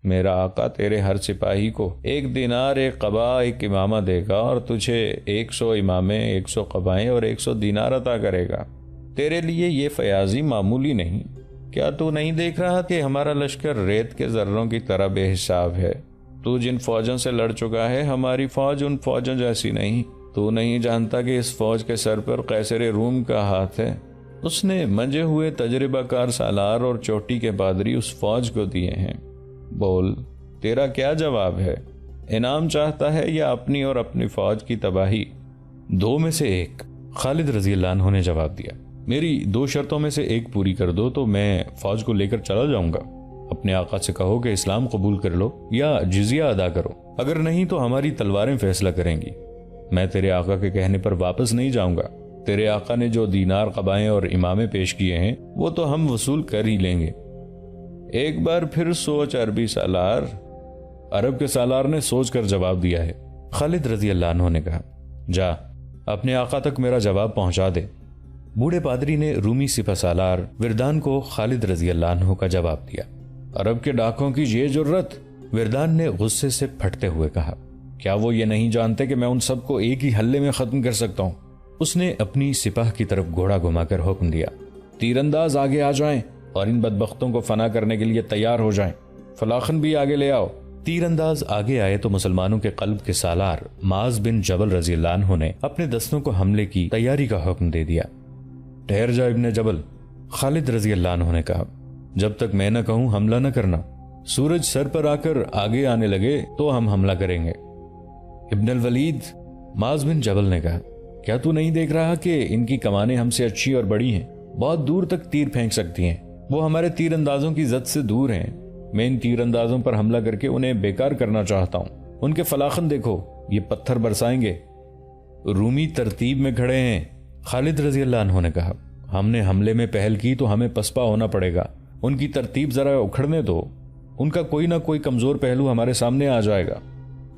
میرا آقا تیرے ہر سپاہی کو 1 دینار 1 قبا 1 امامہ دے گا اور تجھے 100 امامے 100 قبائیں اور 100 دینار عطا کرے گا۔ تیرے لیے یہ فیاضی معمولی نہیں۔ کیا تو نہیں دیکھ رہا کہ ہمارا لشکر ریت کے ذروں کی طرح بے حساب ہے؟ تو جن فوجوں سے لڑ چکا ہے ہماری فوج ان فوجوں جیسی نہیں۔ تو نہیں جانتا کہ اس فوج کے سر پر قیصر روم کا ہاتھ ہے؟ اس نے منجے ہوئے تجربہ کار سالار اور چوٹی کے پادری اس فوج کو دیے ہیں۔ بول، تیرا کیا جواب ہے؟ انعام چاہتا ہے یا اپنی اور اپنی فوج کی تباہی؟ 2 میں سے ایک، خالد رضی اللہ عنہ نے جواب دیا۔ میری 2 شرطوں میں سے ایک پوری کر دو تو میں فوج کو لے کر چلا جاؤں گا۔ اپنے آقا سے کہو کہ اسلام قبول کر لو یا جزیہ ادا کرو، اگر نہیں تو ہماری تلواریں فیصلہ کریں گی۔ میں تیرے آقا کے کہنے پر واپس نہیں جاؤں گا۔ تیرے آقا نے جو دینار قبائیں اور امامے پیش کیے ہیں وہ تو ہم وصول کر ہی لیں گے۔ ایک بار پھر سوچ عربی سالار۔ عرب کے سالار نے سوچ کر جواب دیا ہے۔ خالد رضی اللہ عنہ نے کہا، جا اپنے آقا تک میرا جواب پہنچا دے۔ بوڑھے پادری نے رومی سپہ سالار وردان کو خالد رضی اللہ عنہ کا جواب دیا۔ عرب کے ڈاکوں کی یہ جرت! وردان نے غصے سے پھٹتے ہوئے کہا، کیا وہ یہ نہیں جانتے کہ میں ان سب کو ایک ہی حلے میں ختم کر سکتا ہوں؟ اس نے اپنی سپاہ کی طرف گھوڑا گھما کر حکم دیا، تیر انداز آگے آ جائیں اور ان بدبختوں کو فنا کرنے کے لیے تیار ہو جائیں۔ فلاخن بھی آگے لے آؤ۔ تیر انداز آگے آئے تو مسلمانوں کے قلب کے سالار معاذ بن جبل رضی اللہ عنہ نے اپنے دستوں کو حملے کی تیاری کا حکم دے دیا۔ ٹھہر جا ابن جبل، خالد رضی اللہ عنہ نے کہا، جب تک میں نہ کہوں حملہ نہ کرنا۔ سورج سر پر آ کر آگے آنے لگے تو ہم حملہ کریں گے۔ ابن الولید، معاذ بن جبل نے کہا، کیا تو نہیں دیکھ رہا کہ ان کی کمانیں ہم سے اچھی اور بڑی ہیں؟ بہت دور تک تیر پھینک سکتی ہیں۔ وہ ہمارے تیر اندازوں کی زد سے دور ہیں۔ میں ان تیر اندازوں پر حملہ کر کے انہیں بیکار کرنا چاہتا ہوں۔ ان کے فلاخن دیکھو، یہ پتھر برسائیں گے۔ رومی ترتیب میں کھڑے ہیں۔ خالد رضی اللہ عنہ نے کہا، ہم نے حملے میں پہل کی تو ہمیں پسپا ہونا پڑے گا۔ ان کی ترتیب ذرا اکھڑنے دو، ان کا کوئی نہ کوئی کمزور پہلو ہمارے سامنے آ جائے گا۔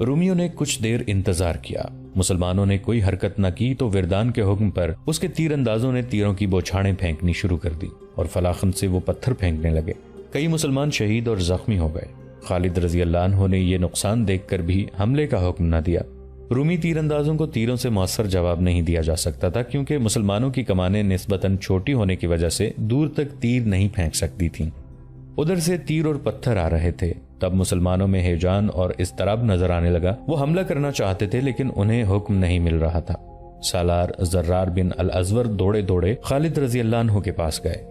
رومیوں نے کچھ دیر انتظار کیا۔ مسلمانوں نے کوئی حرکت نہ کی تو وردان کے حکم پر اس کے تیر اندازوں نے تیروں کی بوچھاڑیں پھینکنی شروع کر دی اور فلاخن سے وہ پتھر پھینکنے لگے۔ کئی مسلمان شہید اور زخمی ہو گئے۔ خالد رضی اللہ عنہ نے یہ نقصان دیکھ کر بھی حملے کا حکم نہ دیا۔ رومی تیر اندازوں کو تیروں سے مؤثر جواب نہیں دیا جا سکتا تھا کیونکہ مسلمانوں کی کمانیں نسبتاً چھوٹی ہونے کی وجہ سے دور تک تیر نہیں پھینک سکتی تھیں۔ ادھر سے تیر اور پتھر آ رہے تھے۔ تب مسلمانوں میں ہیجان اور اضطراب نظر آنے لگا۔ وہ حملہ کرنا چاہتے تھے لیکن انہیں حکم نہیں مل رہا تھا۔ سالار زرار بن الازور دوڑے دوڑے خالد رضی اللہ عنہ کے پاس گئے۔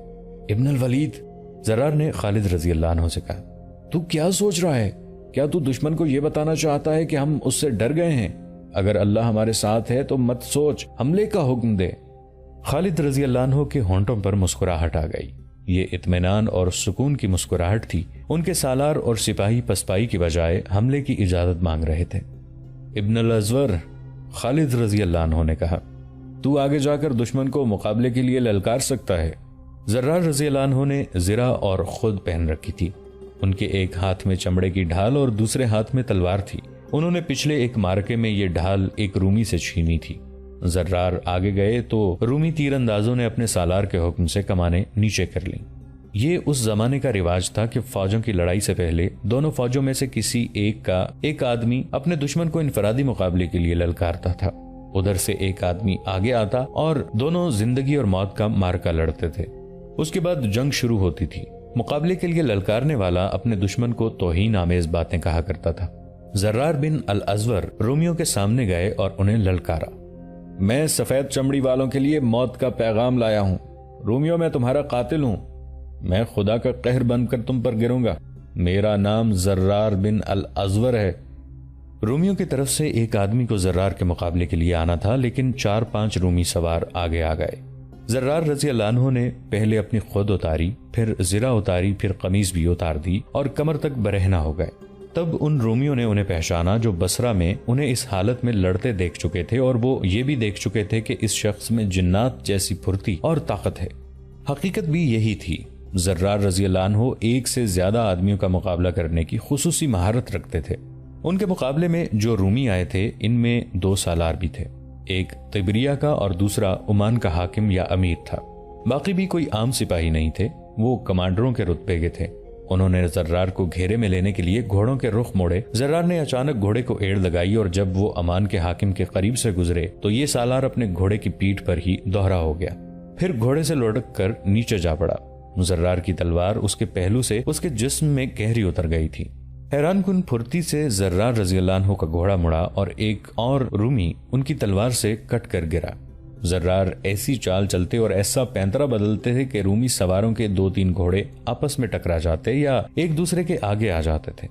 ابن الولید، زرار نے خالد رضی اللہ عنہ سے کہا، تو کیا سوچ رہا ہے؟ کیا تو دشمن کو یہ بتانا چاہتا ہے کہ ہم اس سے ڈر گئے ہیں؟ اگر اللہ ہمارے ساتھ ہے تو مت سوچ، حملے کا حکم دے۔ خالد رضی اللہ عنہ کے ہونٹوں پر مسکراہٹ آ گئی۔ یہ اطمینان اور سکون کی مسکراہٹ تھی۔ ان کے سالار اور سپاہی پسپائی کی بجائے حملے کی اجازت مانگ رہے تھے۔ ابن الازور، خالد رضی اللہ عنہ نے کہا، تو آگے جا کر دشمن کو مقابلے کے لیے للکار سکتا ہے۔ زرار رضی اللہ عنہ نے زرہ اور خود پہن رکھی تھی۔ ان کے ایک ہاتھ میں چمڑے کی ڈھال اور دوسرے ہاتھ میں تلوار تھی۔ انہوں نے پچھلے ایک مارکے میں یہ ڈھال ایک رومی سے چھینی تھی۔ زرار آگے گئے تو رومی تیر اندازوں نے اپنے سالار کے حکم سے کمانیں نیچے کر لیں۔ یہ اس زمانے کا رواج تھا کہ فوجوں کی لڑائی سے پہلے دونوں فوجوں میں سے کسی ایک آدمی اپنے دشمن کو انفرادی مقابلے کے لیے للکارتا تھا۔ ادھر سے ایک آدمی آگے آتا اور دونوں زندگی اور موت کا مارکا لڑتے تھے۔ اس کے بعد جنگ شروع ہوتی تھی۔ مقابلے کے لیے للکارنے والا اپنے دشمن کو توہین آمیز باتیں کہا کرتا تھا۔ زرار بن الازور رومیوں کے سامنے گئے اور انہیں للکارا، میں سفید چمڑی والوں کے لیے موت کا پیغام لایا ہوں۔ رومیوں، میں تمہارا قاتل ہوں۔ میں خدا کا قہر بن کر تم پر گروں گا۔ میرا نام زرار بن الازور ہے۔ رومیوں کی طرف سے ایک آدمی کو زرار کے مقابلے کے لیے آنا تھا لیکن 4-5 رومی سوار آگے آ گئے۔ زرار رضی اللہ عنہ نے پہلے اپنی خود اتاری، پھر زرہ اتاری، پھر قمیض بھی اتار دی اور کمر تک برہنہ ہو گئے۔ تب ان رومیوں نے انہیں پہچانا جو بصرہ میں انہیں اس حالت میں لڑتے دیکھ چکے تھے، اور وہ یہ بھی دیکھ چکے تھے کہ اس شخص میں جنات جیسی پھرتی اور طاقت ہے۔ حقیقت بھی یہی تھی۔ زرار رضی اللہ عنہ ایک سے زیادہ آدمیوں کا مقابلہ کرنے کی خصوصی مہارت رکھتے تھے۔ ان کے مقابلے میں جو رومی آئے تھے ان میں 2 سالار بھی تھے، ایک تبریہ کا اور دوسرا عمان کا حاکم یا امیر تھا۔ باقی بھی کوئی عام سپاہی نہیں تھے، وہ کمانڈروں کے رتبے کے تھے۔ انہوں نے زرار کو گھیرے میں لینے کے لیے گھوڑوں کے رخ موڑے۔ زرار نے اچانک گھوڑے کو ایڑ لگائی اور جب وہ امان کے حاکم کے قریب سے گزرے تو یہ سالار اپنے گھوڑے کی پیٹھ پر ہی دوہرا ہو گیا، پھر گھوڑے سے لڑک کر نیچے جا پڑا۔ زرار کی تلوار اس کے پہلو سے اس کے جسم میں گہری اتر گئی تھی۔ حیران کن پھرتی سے زرار رضی اللہ عنہ کا گھوڑا مڑا اور ایک اور رومی ان کی تلوار سے کٹ کر گرا۔ زرار ایسی چال چلتے اور ایسا پینترا بدلتے تھے کہ رومی سواروں کے 2-3 گھوڑے آپس میں ٹکرا جاتے یا ایک دوسرے کے آگے آ جاتے تھے۔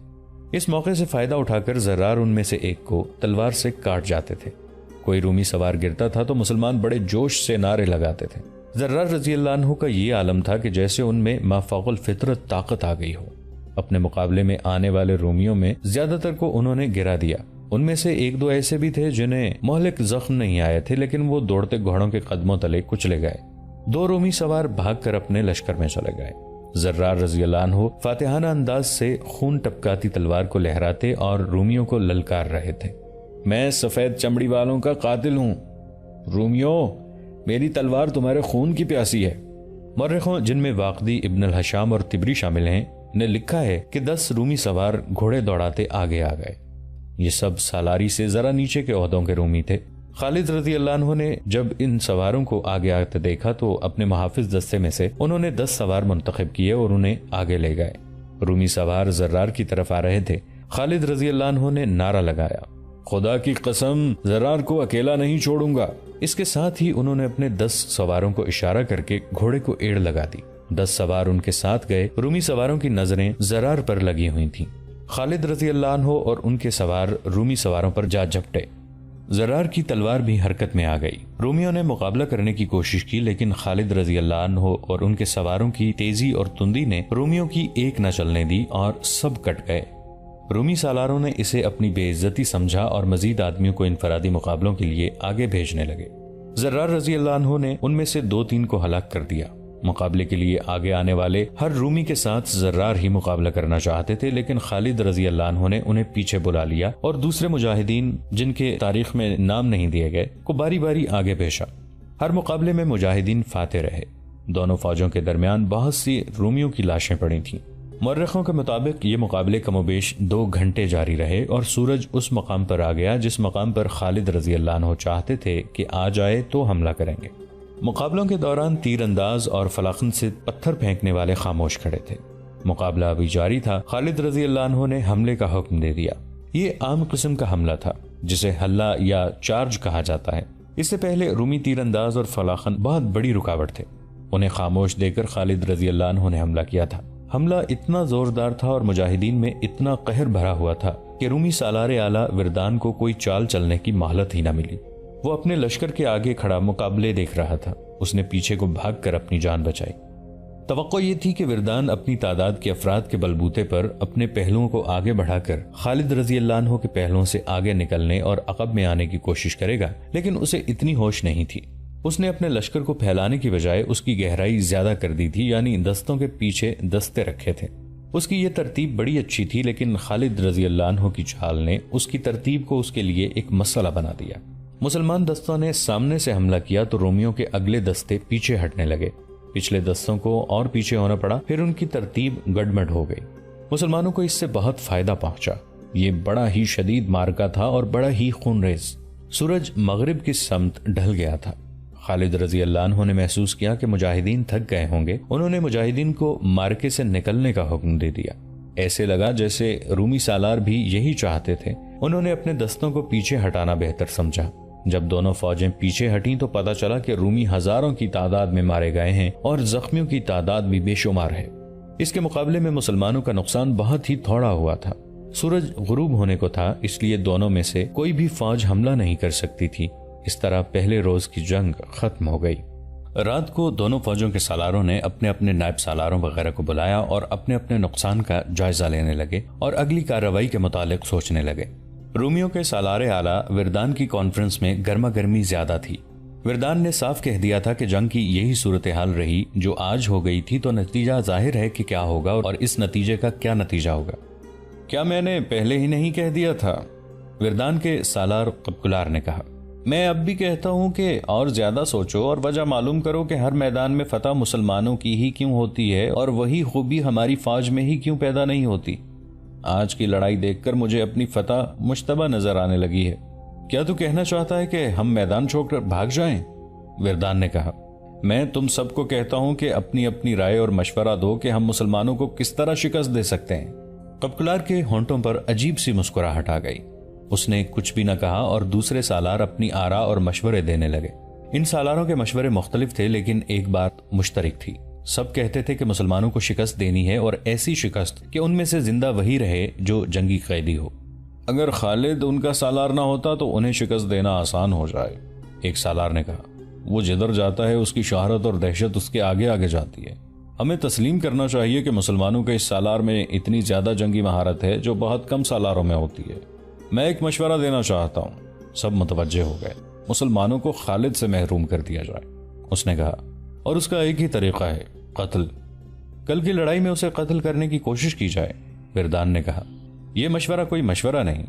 اس موقع سے فائدہ اٹھا کر زرار ان میں سے ایک کو تلوار سے کاٹ جاتے تھے۔ کوئی رومی سوار گرتا تھا تو مسلمان بڑے جوش سے نعرے لگاتے تھے۔ زرار رضی اللہ عنہ کا یہ عالم تھا کہ جیسے ان میں ما فوق الفطرت طاقت آ گئی ہو۔ اپنے مقابلے میں آنے والے رومیوں میں زیادہ تر کو انہوں نے گرا دیا۔ ان میں سے 1-2 ایسے بھی تھے جنہیں مہلک زخم نہیں آئے تھے، لیکن وہ دوڑتے گھوڑوں کے قدموں تلے کچلے گئے۔ 2 رومی سوار بھاگ کر اپنے لشکر میں چلے گئے۔ زرار رضی اللہ عنہ فاتحانہ انداز سے خون ٹپکاتی تلوار کو لہراتے اور رومیوں کو للکار رہے تھے۔ میں سفید چمڑی والوں کا قاتل ہوں، رومیوں میری تلوار تمہارے خون کی پیاسی ہے۔ مورخوں جن میں واقدی، ابن الحشام اور طبری شامل ہیں نے لکھا ہے کہ 10 رومی سوار گھوڑے دوڑاتے آگے آ گئے۔ یہ سب سالاری سے ذرا نیچے کے عہدوں کے رومی تھے۔ خالد رضی اللہ عنہ نے جب ان سواروں کو آگے آتے دیکھا تو اپنے محافظ دستے میں سے انہوں نے 10 سوار منتخب کیے اور انہیں آگے لے گئے۔ رومی سوار زرار کی طرف آ رہے تھے۔ خالد رضی اللہ عنہ نے نعرہ لگایا، خدا کی قسم زرار کو اکیلا نہیں چھوڑوں گا۔ اس کے ساتھ ہی انہوں نے اپنے 10 سواروں کو اشارہ کر کے گھوڑے کو ایڑ لگا دی۔ 10 سوار ان کے ساتھ گئے۔ رومی سواروں کی نظریں زرار پر لگی ہوئی تھیں۔ خالد رضی اللہ عنہ اور ان کے سوار رومی سواروں پر جا جھپٹے۔ زرار کی تلوار بھی حرکت میں آ گئی۔ رومیوں نے مقابلہ کرنے کی کوشش کی، لیکن خالد رضی اللہ عنہ اور ان کے سواروں کی تیزی اور تندی نے رومیوں کی ایک نہ چلنے دی اور سب کٹ گئے۔ رومی سالاروں نے اسے اپنی بے عزتی سمجھا اور مزید آدمیوں کو انفرادی مقابلوں کے لیے آگے بھیجنے لگے۔ زرار رضی اللہ عنہ نے ان میں سے 2-3 کو ہلاک کر دیا۔ مقابلے کے لیے آگے آنے والے ہر رومی کے ساتھ زرار ہی مقابلہ کرنا چاہتے تھے، لیکن خالد رضی اللہ عنہ نے انہیں پیچھے بلا لیا اور دوسرے مجاہدین جن کے تاریخ میں نام نہیں دیے گئے کو باری باری آگے بھیجا۔ ہر مقابلے میں مجاہدین فاتح رہے۔ دونوں فوجوں کے درمیان بہت سی رومیوں کی لاشیں پڑی تھیں۔ مورخوں کے مطابق یہ مقابلے کم و بیش 2 گھنٹے جاری رہے اور سورج اس مقام پر آ گیا جس مقام پر خالد رضی اللہ عنہ چاہتے تھے کہ آ جائے تو حملہ کریں گے۔ مقابلوں کے دوران تیر انداز اور فلاخن سے پتھر پھینکنے والے خاموش کھڑے تھے۔ مقابلہ ابھی جاری تھا۔ خالد رضی اللہ عنہ نے حملے کا حکم دے دیا۔ یہ عام قسم کا حملہ تھا جسے حلہ یا چارج کہا جاتا ہے۔ اس سے پہلے رومی تیر انداز اور فلاخن بہت بڑی رکاوٹ تھے۔ انہیں خاموش دے کر خالد رضی اللہ عنہ نے حملہ کیا تھا۔ حملہ اتنا زوردار تھا اور مجاہدین میں اتنا قہر بھرا ہوا تھا کہ رومی سالار اعلیٰ وردان کو کوئی چال چلنے کی مہلت ہی نہ ملی۔ وہ اپنے لشکر کے آگے کھڑا مقابلے دیکھ رہا تھا۔ اس نے پیچھے کو بھاگ کر اپنی جان بچائی۔ توقع یہ تھی کہ وردان اپنی تعداد کے افراد کے بلبوتے پر اپنے پہلوؤں کو آگے بڑھا کر خالد رضی اللہ عنہ کے پہلوؤں سے آگے نکلنے اور عقب میں آنے کی کوشش کرے گا، لیکن اسے اتنی ہوش نہیں تھی۔ اس نے اپنے لشکر کو پھیلانے کی بجائے اس کی گہرائی زیادہ کر دی تھی، یعنی دستوں کے پیچھے دستے رکھے تھے۔ اس کی یہ ترتیب بڑی اچھی تھی، لیکن خالد رضی اللہ عنہ کی چال نے اس کی ترتیب کو اس کے لیے ایک مسئلہ بنا دیا۔ مسلمان دستوں نے سامنے سے حملہ کیا تو رومیوں کے اگلے دستے پیچھے ہٹنے لگے۔ پچھلے دستوں کو اور پیچھے ہونا پڑا، پھر ان کی ترتیب گڑبڑ ہو گئی۔ مسلمانوں کو اس سے بہت فائدہ پہنچا۔ یہ بڑا ہی شدید معرکہ تھا اور بڑا ہی خونریز۔ سورج مغرب کی سمت ڈھل گیا تھا۔ خالد رضی اللہ عنہ نے محسوس کیا کہ مجاہدین تھک گئے ہوں گے۔ انہوں نے مجاہدین کو مارکے سے نکلنے کا حکم دے دیا۔ ایسے لگا جیسے رومی سالار بھی یہی چاہتے تھے۔ انہوں نے اپنے دستوں کو پیچھے ہٹانا بہتر سمجھا۔ جب دونوں فوجیں پیچھے ہٹیں تو پتہ چلا کہ رومی ہزاروں کی تعداد میں مارے گئے ہیں اور زخمیوں کی تعداد بھی بے شمار ہے۔ اس کے مقابلے میں مسلمانوں کا نقصان بہت ہی تھوڑا ہوا تھا۔ سورج غروب ہونے کو تھا، اس لیے دونوں میں سے کوئی بھی فوج حملہ نہیں کر سکتی تھی۔ اس طرح پہلے روز کی جنگ ختم ہو گئی۔ رات کو دونوں فوجوں کے سالاروں نے اپنے اپنے نائب سالاروں وغیرہ کو بلایا اور اپنے اپنے نقصان کا جائزہ لینے لگے اور اگلی کارروائی کے متعلق سوچنے لگے۔ رومیوں کے سالار اعلیٰ وردان کی کانفرنس میں گرما گرمی زیادہ تھی۔ وردان نے صاف کہہ دیا تھا کہ جنگ کی یہی صورتحال رہی جو آج ہو گئی تھی تو نتیجہ ظاہر ہے کہ کیا ہوگا اور اس نتیجے کا کیا نتیجہ ہوگا۔ کیا میں نے پہلے ہی نہیں کہہ دیا تھا؟ وردان کے سالار قبقلار نے کہا۔ میں اب بھی کہتا ہوں کہ اور زیادہ سوچو اور وجہ معلوم کرو کہ ہر میدان میں فتح مسلمانوں کی ہی کیوں ہوتی ہے اور وہی خوبی ہماری فوج میں ہی کیوں پیدا نہیں ہوتی؟ آج کی لڑائی دیکھ کر مجھے اپنی فتح مشتبہ نظر آنے لگی ہے۔ کیا تو کہنا چاہتا ہے کہ ہم میدان چھوڑ کر بھاگ جائیں؟ وردان نے کہا، میں تم سب کو کہتا ہوں کہ اپنی اپنی رائے اور مشورہ دو کہ ہم مسلمانوں کو کس طرح شکست دے سکتے ہیں۔ قبقلار کے ہونٹوں پر عجیب سی مسکراہٹ آ گئی۔ اس نے کچھ بھی نہ کہا اور دوسرے سالار اپنی آراء اور مشورے دینے لگے۔ ان سالاروں کے مشورے مختلف تھے لیکن ایک بات مشترک تھی، سب کہتے تھے کہ مسلمانوں کو شکست دینی ہے اور ایسی شکست کہ ان میں سے زندہ وہی رہے جو جنگی قیدی ہو۔ اگر خالد ان کا سالار نہ ہوتا تو انہیں شکست دینا آسان ہو جائے، ایک سالار نے کہا۔ وہ جدھر جاتا ہے اس کی شہرت اور دہشت اس کے آگے آگے جاتی ہے۔ ہمیں تسلیم کرنا چاہیے کہ مسلمانوں کے اس سالار میں اتنی زیادہ جنگی مہارت ہے جو بہت کم سالاروں میں ہوتی ہے۔ میں ایک مشورہ دینا چاہتا ہوں۔ سب متوجہ ہو گئے۔ مسلمانوں کو خالد سے محروم کر دیا جائے، اس نے کہا، اور اس کا ایک ہی طریقہ ہے، قتل۔ کل کی لڑائی میں اسے قتل کرنے کی کوشش کی جائے، وردان نے کہا۔ یہ مشورہ کوئی مشورہ نہیں،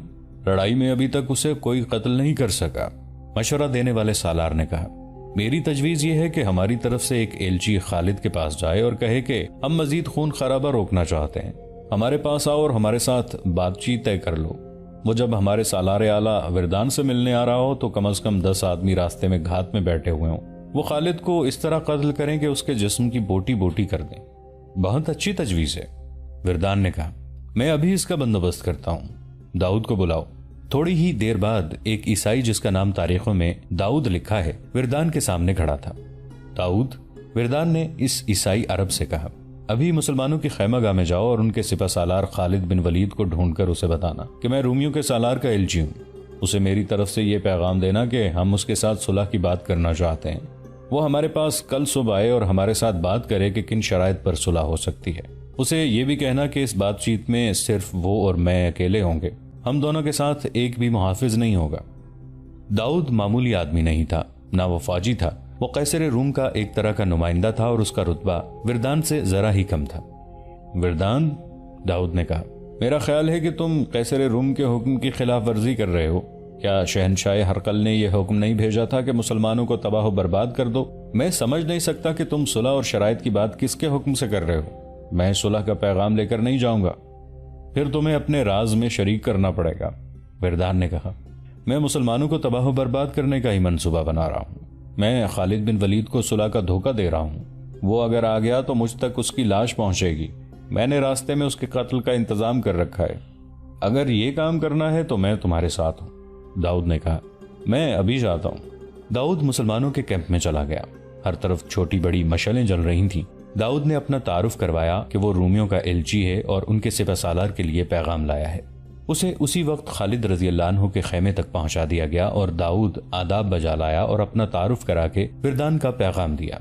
لڑائی میں ابھی تک اسے کوئی قتل نہیں کر سکا، مشورہ دینے والے سالار نے کہا۔ میری تجویز یہ ہے کہ ہماری طرف سے ایک ایلچی خالد کے پاس جائے اور کہے کہ ہم مزید خون خرابہ روکنا چاہتے ہیں، ہمارے پاس آؤ اور ہمارے ساتھ بات چیت طے کر لو۔ وہ جب ہمارے سالار اعلیٰ وردان سے ملنے آ رہا ہو تو کم از کم 10 آدمی راستے میں گھات میں بیٹھے ہوئے ہوں، وہ خالد کو اس طرح قتل کریں کہ اس کے جسم کی بوٹی بوٹی کر دیں۔ بہت اچھی تجویز ہے، وردان نے کہا۔ میں ابھی اس کا بندوبست کرتا ہوں، داؤد کو بلاؤ۔ تھوڑی ہی دیر بعد ایک عیسائی جس کا نام تاریخوں میں داؤد لکھا ہے وردان کے سامنے کھڑا تھا۔ داؤد، وردان نے اس عیسائی عرب سے کہا، ابھی مسلمانوں کی خیمہ گاہ میں جاؤ اور ان کے سپہ سالار خالد بن ولید کو ڈھونڈ کر اسے بتانا کہ میں رومیوں کے سالار کا ایلچی ہوں۔ اسے میری طرف سے یہ پیغام دینا کہ ہم اس کے ساتھ صلح کی بات کرنا چاہتے ہیں۔ وہ ہمارے پاس کل صبح آئے اور ہمارے ساتھ بات کرے کہ کن شرائط پر صلح ہو سکتی ہے۔ اسے یہ بھی کہنا کہ اس بات چیت میں صرف وہ اور میں اکیلے ہوں گے، ہم دونوں کے ساتھ ایک بھی محافظ نہیں ہوگا۔ داؤد معمولی آدمی نہیں تھا، نہ وہ فوجی تھا، وہ قیصر روم کا ایک طرح کا نمائندہ تھا اور اس کا رتبہ وردان سے ذرا ہی کم تھا۔ وردان، داؤد نے کہا، میرا خیال ہے کہ تم قیصر روم کے حکم کی خلاف ورزی کر رہے ہو۔ کیا شہنشاہ ہرقل نے یہ حکم نہیں بھیجا تھا کہ مسلمانوں کو تباہ و برباد کر دو؟ میں سمجھ نہیں سکتا کہ تم صلح اور شرائط کی بات کس کے حکم سے کر رہے ہو۔ میں صلح کا پیغام لے کر نہیں جاؤں گا، پھر تمہیں اپنے راز میں شریک کرنا پڑے گا، وردان نے کہا۔ میں مسلمانوں کو تباہ و برباد کرنے کا ہی منصوبہ بنا رہا ہوں۔ میں خالد بن ولید کو صلح کا دھوکہ دے رہا ہوں۔ وہ اگر آ گیا تو مجھ تک اس کی لاش پہنچے گی۔ میں نے راستے میں اس کے قتل کا انتظام کر رکھا ہے۔ اگر یہ کام کرنا ہے تو میں تمہارے ساتھ ہوں، داؤد نے کہا۔ میں ابھی جاتا ہوں۔ داؤد مسلمانوں کے کیمپ میں چلا گیا۔ ہر طرف چھوٹی بڑی مشعلیں جل رہی تھیں۔ داؤد نے اپنا تعارف کروایا کہ وہ رومیوں کا ایلچی ہے اور ان کے سپہ سالار کے لیے پیغام لایا ہے۔ اسے اسی وقت خالد رضی اللہ عنہ کے خیمے تک پہنچا دیا گیا اور داؤد آداب بجا لایا اور اپنا تعارف کرا کے وردان کا پیغام دیا۔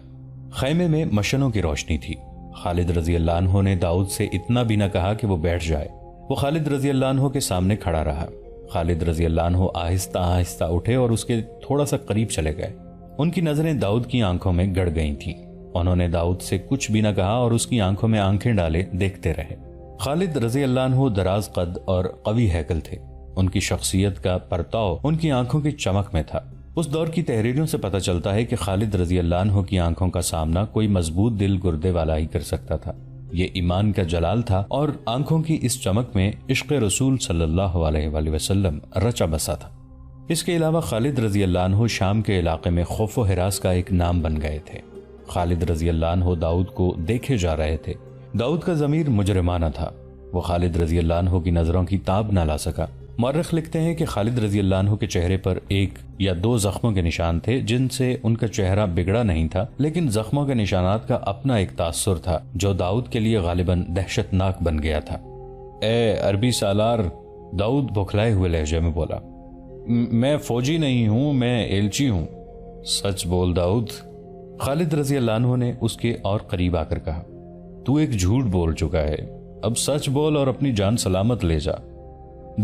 خیمے میں مشعلوں کی روشنی تھی۔ خالد رضی اللہ عنہ نے داؤد سے اتنا بھی نہ کہا کہ وہ بیٹھ جائے۔ وہ خالد رضی اللہ عنہ کے سامنے کھڑا رہا۔ خالد رضی اللہ عنہ آہستہ آہستہ اٹھے اور اس کے تھوڑا سا قریب چلے گئے۔ ان کی نظریں داؤد کی آنکھوں میں گڑ گئی تھیں۔ انہوں نے داؤد سے کچھ بھی نہ کہا اور اس کی آنکھوں میں آنکھیں ڈالے دیکھتے رہے۔ خالد رضی اللہ عنہ دراز قد اور قوی ہیکل تھے۔ ان کی شخصیت کا پرتاؤ ان کی آنکھوں کی چمک میں تھا۔ اس دور کی تحریروں سے پتہ چلتا ہے کہ خالد رضی اللہ عنہ کی آنکھوں کا سامنا کوئی مضبوط دل گردے والا ہی کر سکتا تھا۔ یہ ایمان کا جلال تھا اور آنکھوں کی اس چمک میں عشق رسول صلی اللہ علیہ وآلہ وسلم رچا بسا تھا۔ اس کے علاوہ خالد رضی اللہ عنہ شام کے علاقے میں خوف و ہراس کا ایک نام بن گئے تھے۔ خالد رضی اللہ عنہ داؤد کو دیکھے جا رہے تھے۔ داؤد کا ضمیر مجرمانہ تھا۔ وہ خالد رضی اللہ عنہ کی نظروں کی تاب نہ لا سکا۔ مورخ لکھتے ہیں کہ خالد رضی اللہ عنہ کے چہرے پر 1 یا 2 زخموں کے نشان تھے جن سے ان کا چہرہ بگڑا نہیں تھا، لیکن زخموں کے نشانات کا اپنا ایک تاثر تھا جو داؤد کے لیے غالباً دہشت ناک بن گیا تھا۔ اے عربی سالار، داؤد بھکلائے ہوئے لہجے میں بولا، میں فوجی نہیں ہوں، میں ایلچی ہوں۔ سچ بول داؤد، خالد رضی اللہ عنہ نے اس کے اور قریب آ کر کہا۔ تو ایک جھوٹ بول چکا ہے، اب سچ بول اور اپنی جان سلامت لے جا۔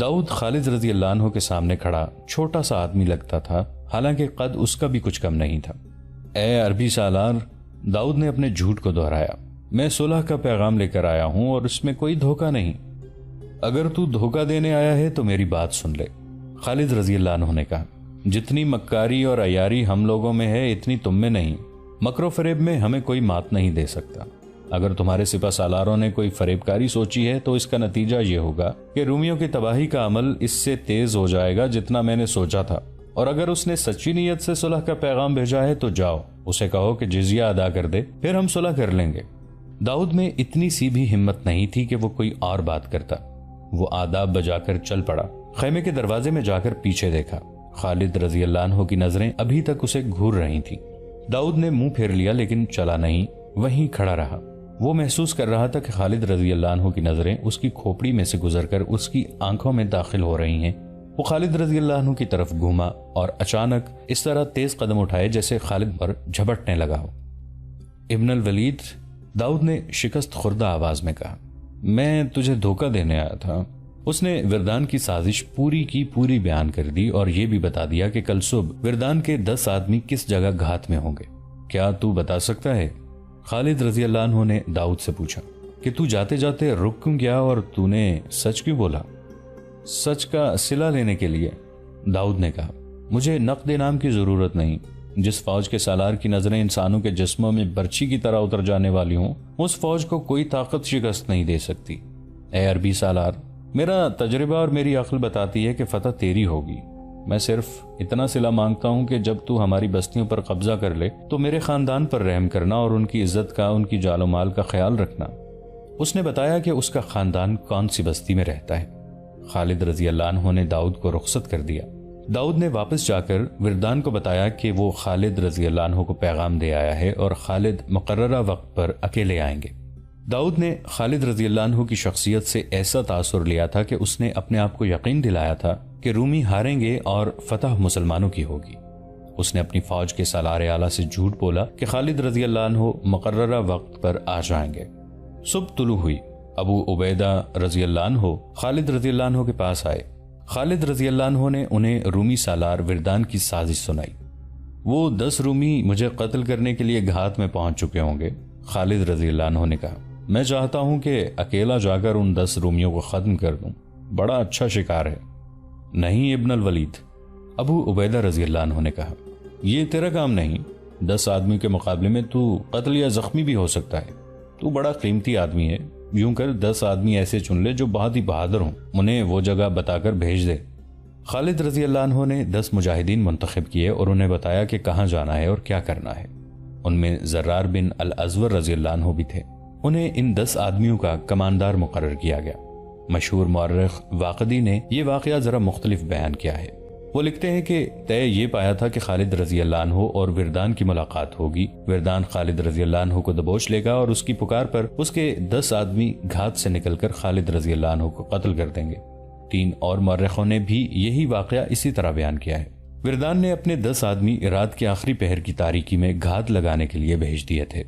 داؤد خالد رضی اللہ عنہ کے سامنے کھڑا چھوٹا سا آدمی لگتا تھا، حالانکہ قد اس کا بھی کچھ کم نہیں تھا۔ اے عربی سالار، داؤد نے اپنے جھوٹ کو دہرایا، میں صلح کا پیغام لے کر آیا ہوں اور اس میں کوئی دھوکہ نہیں۔ اگر تو دھوکہ دینے آیا ہے تو میری بات سن لے، خالد رضی اللہ عنہ نے کہا۔ جتنی مکاری اور عیاری ہم لوگوں میں ہے اتنی تم میں نہیں. مکر و فریب میں ہمیں کوئی مات نہیں دے سکتا. اگر تمہارے سپہ سالاروں نے کوئی فریب کاری سوچی ہے تو اس کا نتیجہ یہ ہوگا کہ رومیوں کی تباہی کا عمل اس سے تیز ہو جائے گا جتنا میں نے سوچا تھا. اور اگر اس نے سچی نیت سے صلح کا پیغام بھیجا ہے تو جاؤ اسے کہو کہ جزیہ ادا کر دے, پھر ہم صلح کر لیں گے. داؤد میں اتنی سی بھی ہمت نہیں تھی کہ وہ کوئی اور بات کرتا. وہ آداب بجا کر چل پڑا. خیمے کے دروازے میں جا کر پیچھے دیکھا. خالد رضی اللہ عنہ کی نظریں ابھی تک اسے گھور رہی تھیں. داؤد نے منہ پھیر لیا لیکن چلا نہیں, وہیں کھڑا رہا. وہ محسوس کر رہا تھا کہ خالد رضی اللہ عنہ کی نظریں اس کی کھوپڑی میں سے گزر کر اس کی آنکھوں میں داخل ہو رہی ہیں. وہ خالد رضی اللہ عنہ کی طرف گھوما اور اچانک اس طرح تیز قدم اٹھائے جیسے خالد پر جھپٹنے لگا ہو. ابن الولید, داؤد نے شکست خوردہ آواز میں کہا, میں تجھے دھوکہ دینے آیا تھا. اس نے وردان کی سازش پوری کی پوری بیان کر دی اور یہ بھی بتا دیا کہ کل صبح وردان کے 10 آدمی کس جگہ گھات میں ہوں گے. کیا تو بتا سکتا ہے؟ خالد رضی اللہ عنہ نے داؤد سے پوچھا. کہ تو جاتے جاتے رک کیوں گیا اور تو نے سچ کیوں بولا؟ سچ کا صلہ لینے کے لیے, داؤد نے کہا. مجھے نقد انعام کی ضرورت نہیں. جس فوج کے سالار کی نظریں انسانوں کے جسموں میں برچھی کی طرح اتر جانے والی ہوں اس فوج کو کوئی طاقت شکست نہیں دے سکتی. اے عربی سالار, میرا تجربہ اور میری عقل بتاتی ہے کہ فتح تیری ہوگی. میں صرف اتنا صلہ مانگتا ہوں کہ جب تو ہماری بستیوں پر قبضہ کر لے تو میرے خاندان پر رحم کرنا اور ان کی عزت کا, ان کی جال و مال کا خیال رکھنا. اس نے بتایا کہ اس کا خاندان کون سی بستی میں رہتا ہے. خالد رضی اللہ عنہ نے داؤد کو رخصت کر دیا. داؤد نے واپس جا کر وردان کو بتایا کہ وہ خالد رضی اللہ عنہ کو پیغام دے آیا ہے اور خالد مقررہ وقت پر اکیلے آئیں گے. داؤد نے خالد رضی اللہ عنہ کی شخصیت سے ایسا تاثر لیا تھا کہ اس نے اپنے آپ کو یقین دلایا تھا کہ رومی ہاریں گے اور فتح مسلمانوں کی ہوگی. اس نے اپنی فوج کے سالار اعلیٰ سے جھوٹ بولا کہ خالد رضی اللہ عنہ مقررہ وقت پر آ جائیں گے. صبح طلوع ہوئی. ابو عبیدہ رضی اللہ عنہ خالد رضی اللہ عنہ کے پاس آئے. خالد رضی اللہ عنہ نے انہیں رومی سالار وردان کی سازش سنائی. وہ 10 رومی مجھے قتل کرنے کے لیے گھات میں پہنچ چکے ہوں گے. خالد رضی اللہ عنہ نے کہا, میں چاہتا ہوں کہ اکیلا جا کر ان 10 رومیوں کو ختم کر دوں. بڑا اچھا شکار ہے. نہیں ابن الولید, ابو عبیدہ رضی اللہ عنہ نے کہا, یہ تیرا کام نہیں. 10 آدمی کے مقابلے میں تو قتل یا زخمی بھی ہو سکتا ہے. تو بڑا قیمتی آدمی ہے. یوں کر 10 آدمی ایسے چن لے جو بہت ہی بہادر ہوں, انہیں وہ جگہ بتا کر بھیج دے. خالد رضی اللہ عنہ نے 10 مجاہدین منتخب کیے اور انہیں بتایا کہ کہاں جانا ہے اور کیا کرنا ہے. ان میں زرار بن الازور رضی اللہ عنہ بھی تھے. انہیں ان 10 آدمیوں کا کماندار مقرر کیا گیا. مشہور مورخ واقدی نے یہ واقعہ ذرا مختلف بیان کیا ہے. وہ لکھتے ہیں کہ طے یہ پایا تھا کہ خالد رضی اللہ عنہ اور وردان کی ملاقات ہوگی. وردان خالد رضی اللہ عنہ کو دبوچ لے گا اور اس کی پکار پر اس کے 10 آدمی گھات سے نکل کر خالد رضی اللہ عنہ کو قتل کر دیں گے. 3 اور مورخوں نے بھی یہی واقعہ اسی طرح بیان کیا ہے. وردان نے اپنے 10 آدمی رات کے آخری پہر کی تاریکی میں گھات لگانے کے لیے بھیج دیے تھے.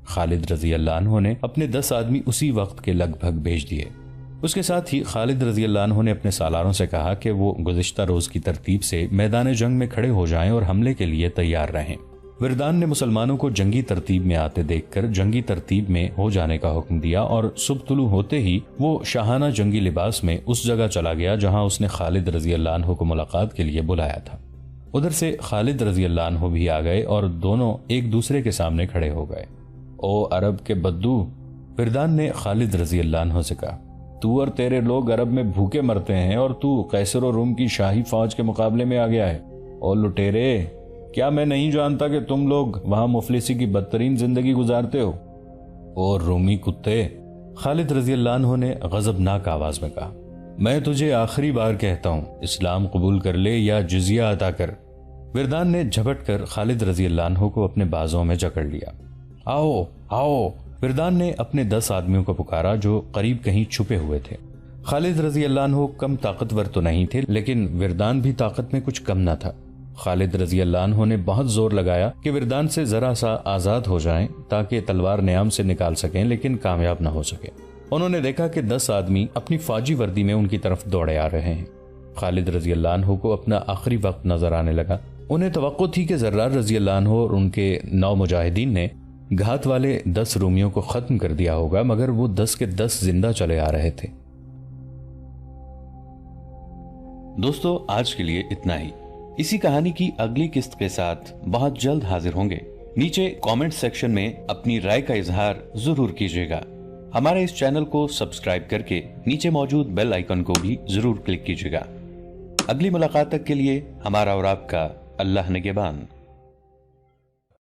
خالد رضی اللہ عنہ نے اپنے 10 آدمی اسی وقت کے لگ بھگ بھیج دیے. اس کے ساتھ ہی خالد رضی اللہ عنہ نے اپنے سالاروں سے کہا کہ وہ گزشتہ روز کی ترتیب سے میدان جنگ میں کھڑے ہو جائیں اور حملے کے لیے تیار رہیں. وردان نے مسلمانوں کو جنگی ترتیب میں آتے دیکھ کر جنگی ترتیب میں ہو جانے کا حکم دیا اور صبح طلوع ہوتے ہی وہ شاہانہ جنگی لباس میں اس جگہ چلا گیا جہاں اس نے خالد رضی اللہ عنہ کو ملاقات کے لیے بلایا تھا. ادھر سے خالد رضی اللہ عنہ بھی آ گئے اور دونوں ایک دوسرے کے سامنے کھڑے ہو گئے. او عرب کے بدو, وردان نے خالد رضی اللہ عنہ سے کہا, تو اور تیرے لوگ عرب میں بھوکے مرتے ہیں اور تو قیصر و روم کی شاہی فوج کے مقابلے میں آ گیا ہے. اور لٹیرے, کیا میں نہیں جانتا کہ تم لوگ وہاں مفلسی کی بدترین زندگی گزارتے ہو؟ اور رومی کتے, خالد رضی اللہ عنہ نے غضبناک آواز میں کہا, میں تجھے آخری بار کہتا ہوں, اسلام قبول کر لے یا جزیہ عطا کر. وردان نے جھپٹ کر خالد رضی اللہ عنہ کو اپنے بازوں میں جکڑ لیا. آؤ آؤ, وردان نے اپنے 10 آدمیوں کو پکارا جو قریب کہیں چھپے ہوئے تھے. خالد رضی اللہ عنہ کم طاقتور تو نہیں تھے لیکن وردان بھی طاقت میں کچھ کم نہ تھا. خالد رضی اللہ عنہ نے بہت زور لگایا کہ وردان سے ذرا سا آزاد ہو جائیں تاکہ تلوار نیام سے نکال سکیں, لیکن کامیاب نہ ہو سکے. انہوں نے دیکھا کہ 10 آدمی اپنی فوجی وردی میں ان کی طرف دوڑے آ رہے ہیں. خالد رضی اللہ عنہ کو اپنا آخری وقت نظر آنے لگا. انہیں توقع تھی کہ زرار رضی اللہ عنہ اور ان کے 9 مجاہدین نے گھات والے 10 رومیوں کو ختم کر دیا ہوگا, مگر وہ 10 کے 10 زندہ چلے آ رہے تھے. دوستو, آج کے لیے اتنا ہی. اسی کہانی کی اگلی قسط کے ساتھ بہت جلد حاضر ہوں گے۔ نیچے کامنٹ سیکشن میں اپنی رائے کا اظہار ضرور کیجیے گا۔ ہمارے اس چینل کو سبسکرائب کر کے نیچے موجود بیل آئیکن کو بھی ضرور کلک کیجیے گا۔ اگلی ملاقات تک کے لیے ہمارا اور آپ کا اللہ نگہبان۔